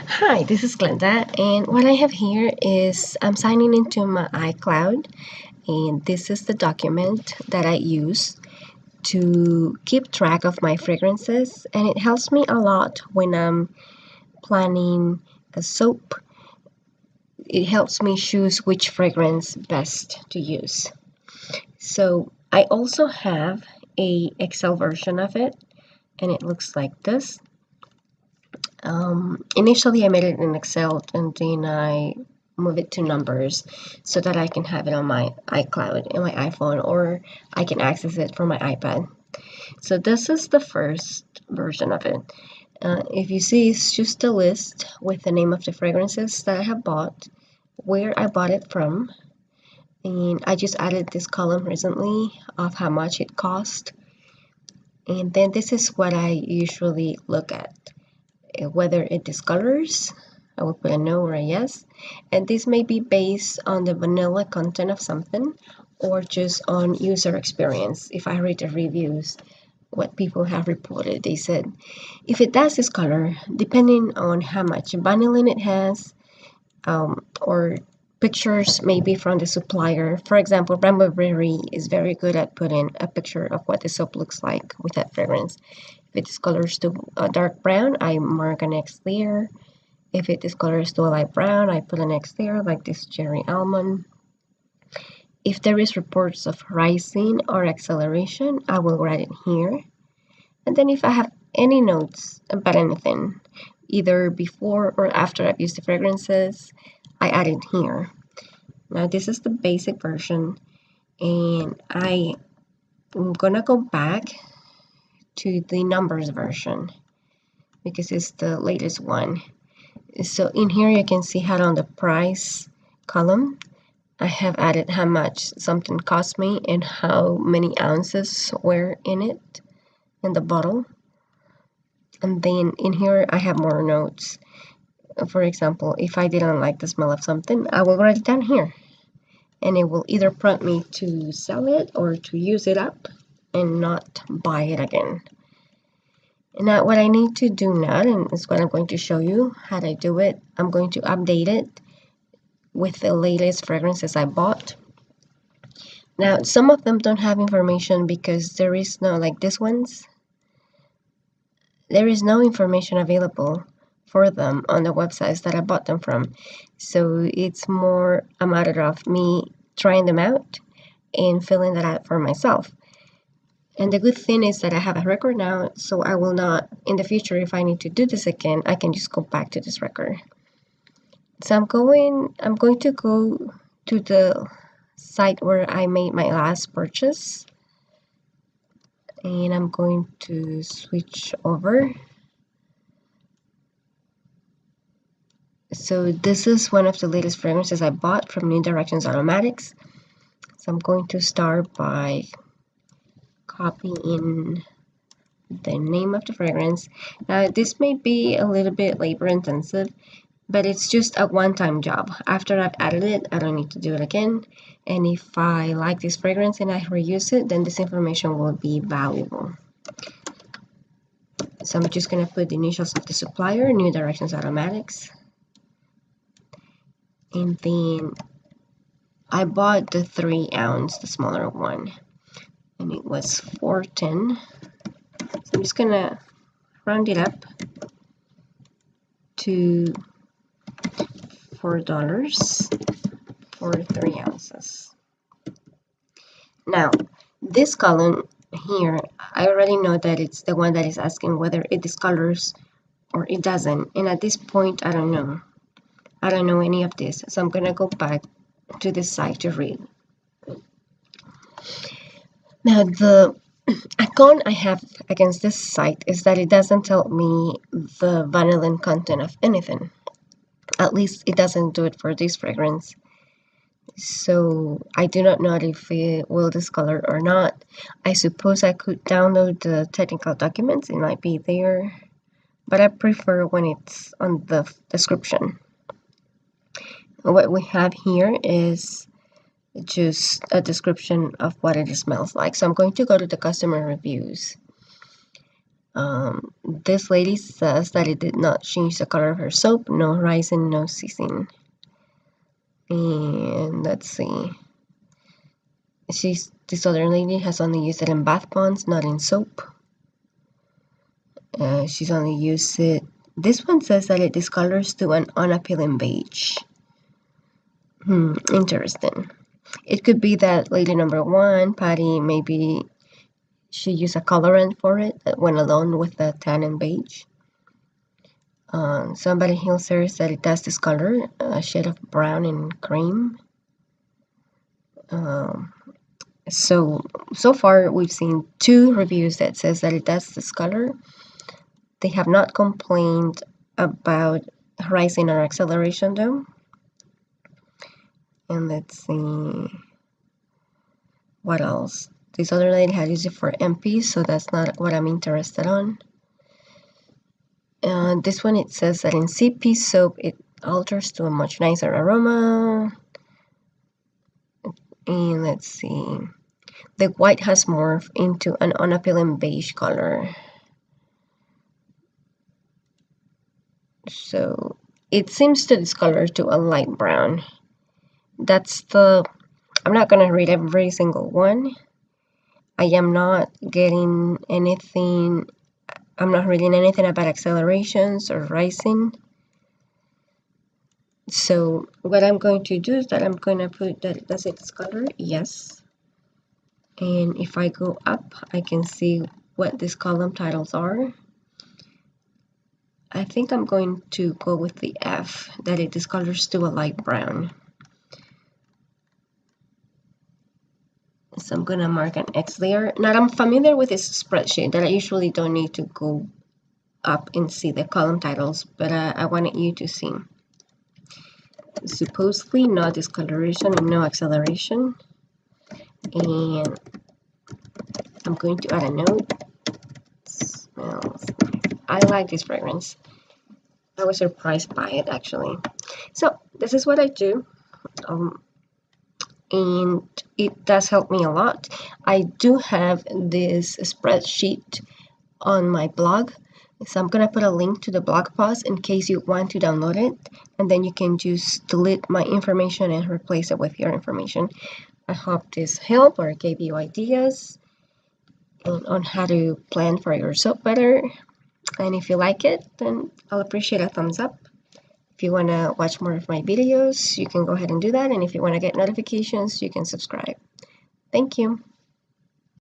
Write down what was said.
Hi, this is Glenda, and what I have here is I'm signing into my iCloud, and this is the document that I use to keep track of my fragrances, and it helps me a lot when I'm planning a soap. It helps me choose which fragrance best to use. So I also have a Excel version of it, and it looks like this. Initially, I made it in Excel and then I move it to numbers so that I can have it on my iCloud and my iPhone, or I can access it from my iPad. So this is the first version of it. If you see, it's just a list with the name of the fragrances that I have bought, where I bought it from, and I just added this column recently of how much it cost. And then this is what I usually look at. Whether it discolors, I will put a no or a yes. And this may be based on the vanilla content of something or just on user experience. If I read the reviews, what people have reported, they said if it does discolor, depending on how much vanillin it has, or pictures maybe from the supplier. For example, Rainbow Berry is very good at putting a picture of what the soap looks like with that fragrance. If it discolors to a dark brown, I mark an X there. If it discolors to a light brown, I put an X there, like this cherry almond. If there is reports of rising or acceleration, I will write it here. And then if I have any notes about anything, either before or after I've used the fragrances, I add it here. Now this is the basic version, and I'm gonna go back to the numbers version because it's the latest one. So in here you can see how on the price column I have added how much something cost me and how many ounces were in it in the bottle. And then in here I have more notes. For example, if I didn't like the smell of something, I will write it down here, and it will either prompt me to sell it or to use it up and not buy it again. And now what I need to do now, and is what I'm going to show you how to do it, I'm going to update it with the latest fragrances I bought. Now some of them don't have information because there is no, like this ones, there is no information available for them on the websites that I bought them from. So it's more a matter of me trying them out and filling that out for myself. And the good thing is that I have a record now, so I will not, in the future, if I need to do this again, I can just go back to this record. So I'm going to go to the site where I made my last purchase, and I'm going to switch over. So this is one of the latest fragrances I bought from New Directions Aromatics. So I'm going to start by copying the name of the fragrance. Now this may be a little bit labor intensive, but it's just a one-time job. After I've added it, I don't need to do it again. And if I like this fragrance and I reuse it, then this information will be valuable. So I'm just gonna put the initials of the supplier, New Directions Aromatics. And then I bought the 3 ounce, the smaller one, and it was $4.10. So I'm just gonna round it up to $4 for 3 ounces. Now, this column here, I already know that it's the one that is asking whether it discolors or it doesn't. And at this point, I don't know. I don't know any of this. So I'm gonna go back to this site to read. Now, the con I have against this site is that it doesn't tell me the vanillin content of anything. At least it doesn't do it for this fragrance. So I do not know if it will discolor or not. I suppose I could download the technical documents, it might be there, but I prefer when it's on the description. What we have here is just a description of what it smells like. So I'm going to go to the customer reviews. This lady says that it did not change the color of her soap. No rising, no ceasing. And let's see. This other lady has only used it in bath bombs, not in soap. She's only used it. This one says that it discolors to an unappealing beige. Interesting. It could be that lady number one, Patty, maybe she used a colorant for it that went along with the tan and beige. Somebody here says that it does discolor, a shade of brown and cream. So far we've seen 2 reviews that says that it does discolor. They have not complained about rising or acceleration though. And let's see what else. This other lady had used it for MP, so that's not what I'm interested on. And this one, it says that in CP soap it alters to a much nicer aroma. And let's see, the white has morphed into an unappealing beige color. So it seems to discolor to a light brown. I'm not gonna read every single one. I am not getting anything, I'm not reading anything about accelerations or rising. So what I'm going to do is that I'm going to put that, does it discolor? Yes. And if I go up, I can see what these column titles are. I think I'm going to go with the F, that it discolors to a light brown. So I'm going to mark an X there. Now I'm familiar with this spreadsheet that I usually don't need to go up and see the column titles, but I wanted you to see. Supposedly no discoloration and no acceleration. And I'm going to add a note. Smells. I like this fragrance. I was surprised by it actually. So this is what I do. And it does help me a lot. I do have this spreadsheet on my blog, so I'm gonna put a link to the blog post in case you want to download it, and then you can just delete my information and replace it with your information. I hope this helped or gave you ideas on how to plan for your soap better. And if you like it, then I'll appreciate a thumbs up. If you want to watch more of my videos, you can go ahead and do that. And if you want to get notifications, you can subscribe. Thank you.